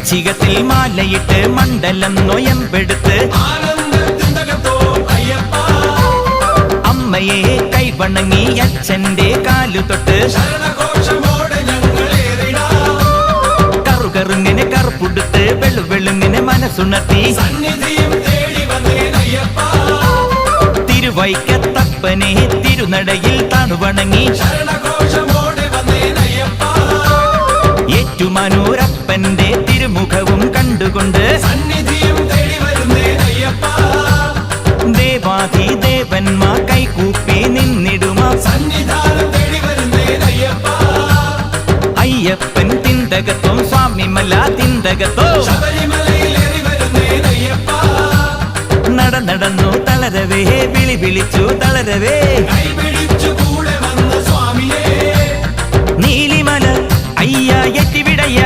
വൃശ്ചികത്തിൽ മാലയിട്ട് മണ്ഡലം നൊയമ്പെടുത്ത് അമ്മയെ കൈവണങ്ങി അച്ഛന്റെ കാലു തൊട്ട് കറുകറുങ്ങനെ കറുപ്പുടുത്ത് വെളുവെളുങ്ങനെ മനസ്സുണർത്തി തിരുവൈക്കത്തപ്പനെ തിരുനടയിൽ തണുവണങ്ങി ഏറ്റുമാനൂരപ്പന്റെ തിരുമുഖവും കണ്ടുകൊണ്ട് ദേവാധിദേവന്മാർ കൈകൂപ്പി നിന്നിടുമാ അയ്യപ്പൻ തിന്തകത്തോ സ്വാമിമല തിന്തകത്തോ നടന്നു തളരവേ വിളി വിളിച്ചു തളരവേ നീലിമല അയ്യ എത്തിവിടയ്യ